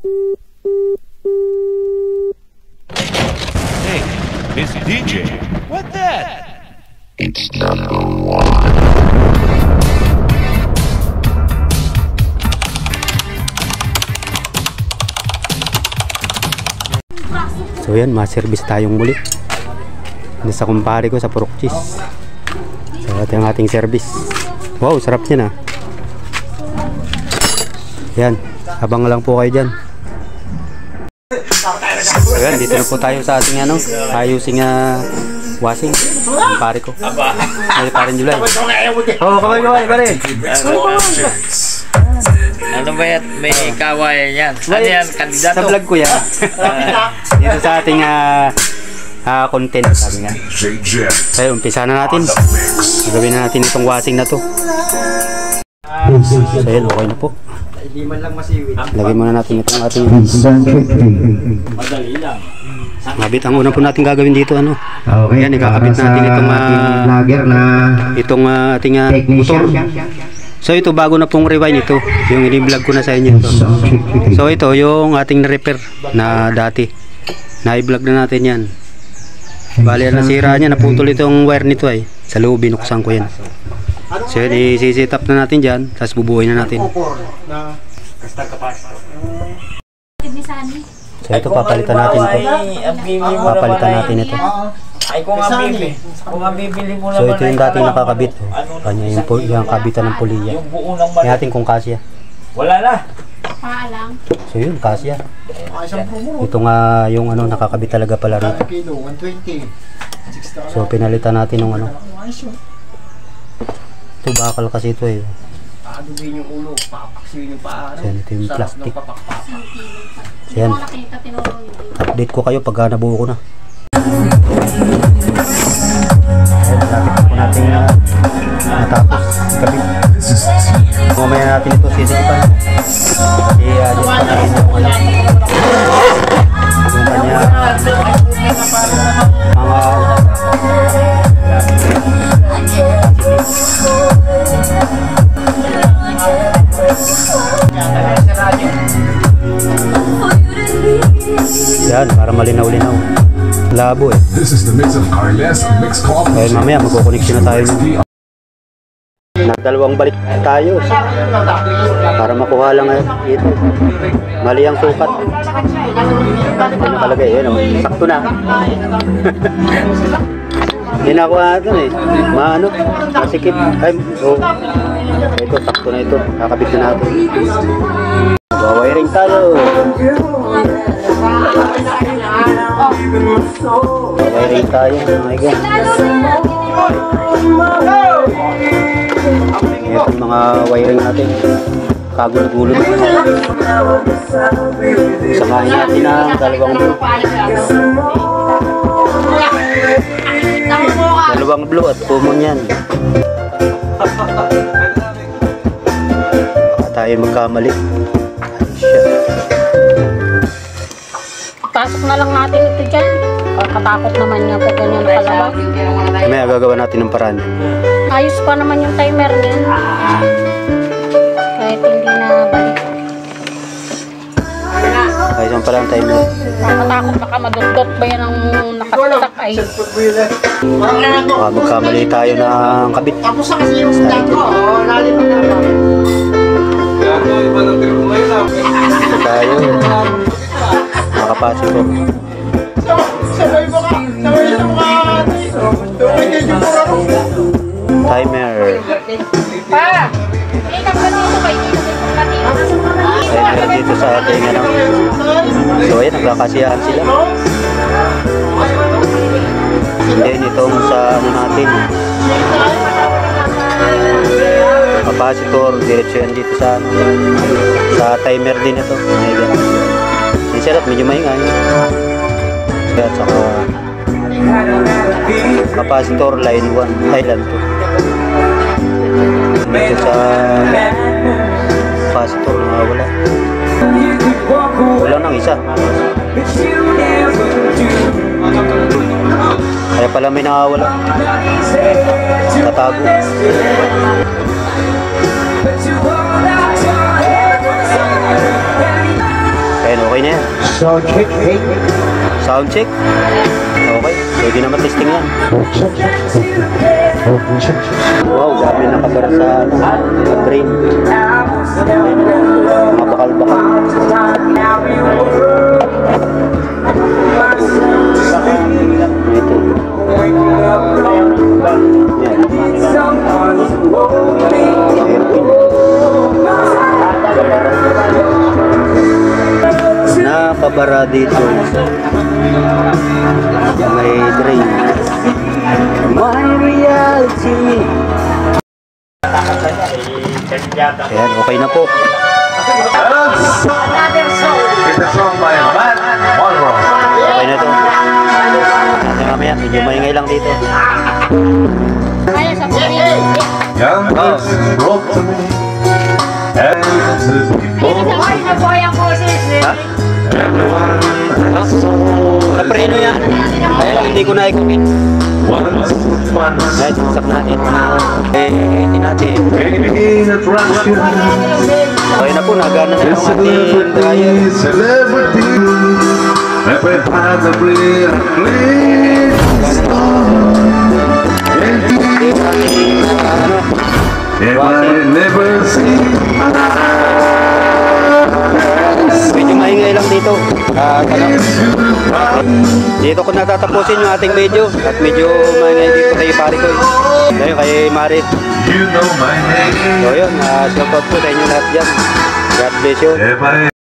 Hey, it's DJ. What that? It's number one. So yan, ma-service tayong muli. Ano sa kumpare ko sa pork cheese. So ito yung ating service. Wow, sarap niya na. Yan, abang lang po kayo dyan. So yan, dito na po tayo sa ating ayusing washing. Kumpare ko. Ay, parin July. Oh, kamay pare. Ano ba yan? May kawayan yan. Ano yan? Kandidato? Sa vlog ko yan. Dito sa ating content, sabi nga. So, umpisa na natin. Gagawin na natin itong washing na to. So, yan, okay na po. Lagay muna natin itong ating Madali lang. mabit. Ang una po natin gagawin dito, Okay. yan, ikakabit natin itong ating motor. So ito, bago na pong rewind ito, yung ini-vlog ko na sa inyo ito. So ito yung ating na-repair na dati, na-i-vlog na natin yan. Bali, nasira niya, naputol itong wire nito ay sa loob, binuksan ko yan. So yun, i-set up na natin dyan, tapos bubuhay na natin. So ito, papalitan natin ito. Papalitan natin ito. Ay, kung ang bibili mo So naman. ito yung dating nakakabit. Kanya yung kabitan ng puliya. Yung buo ng Yung ating kung kasya. wala na. Paalang. So yun, kasya. Ito nga yung nakakabit talaga pala rito. So pinalitan natin ng ito bakal kasi ito eh. Padubihin yung ulo, papaksiwin yung paa. So yan, ito yung plastic. So Hindi yan, ko nakita, tinuro hindi. update ko kayo pag nabuo ko na. Lapit po natin natapos kabit. Mamaya natin ito sisipan. I-adjust pa natin yung yung kanya yan, para malinaw-linaw. Labo eh. This is the mix of Carles Mix Coffee. Kaya mamaya magkukoneksyon na tayo. Nagdalawang balik tayo para makuha lang ito. Mali ang sukat. Ano nakalagay? Yan o, sakto na. Ginakuha natin eh. Masikip. Ay, oh. Ito, sakto na ito. Kakabit na natin. Mag-wiring tayo. Mag-wiring tayo. Oh my God. Ito yung mga wiring natin. Kagulog-gulog. Samahin natin ang dalawang blue at common yan. Baka tayo magkamali. Pasok na lang natin ito dyan. Katakot naman niya po ganyan nakalabas. May gagawa natin ng paraan. Ayos pa naman yung timer niya. Kahit hindi na balik. Ayos ang pala ang timer. Nakatakot baka madot-dot ba yan ang nakatak ay. Baka magkamali tayo ng kabit. Tapos na kasi yung style ko. Nalito na lang. Ito tayo. Makapasok ko. Sabay mo ka. Sabay mo ka. Timer. Pa! Ilang ba dito kayo? Timer dito sa ating So ayan, nagkakasiyahan sila. And then itong sa natin. Capacitor, diretso yan dito sa timer din ito. Ayan. Yung setup medyo maingay. At saka capacitor line 1, line 2. Dito sa capacitor wala. Wala nang isa. Kaya pala may nakawala. Tatago. Kaya Okay na yan. Sound check. Okay. Pwede naman testing yan. Wow, dami nakabara sa brain. Mga bakal-bakal. Ito. Nakabara dito. May drain. My reality. Ayan, okay na po. It's a song by Matt Monroe. Okay na to. Natin mamaya, medyo maingay lang dito. Kaya sa pagkain. Young girls wrote to me and to people. Ay, nabuhay ang boses. Everyone has Napreno yan. Ayan, hindi ko na-equipin. once. Ayan, susak natin. Hindi natin. Maybe in attraction. Okay na po, nagana na yung ating dryer. Celebrity. Never had a real please. If I never see. Medyo maingay lang dito. Dito ko natatapusin yung ating video. At medyo maingay dito kay pare ko. Ngayon kay Marit. You know my name. So yun, shout out po sa inyo lahat dyan. God bless you. If I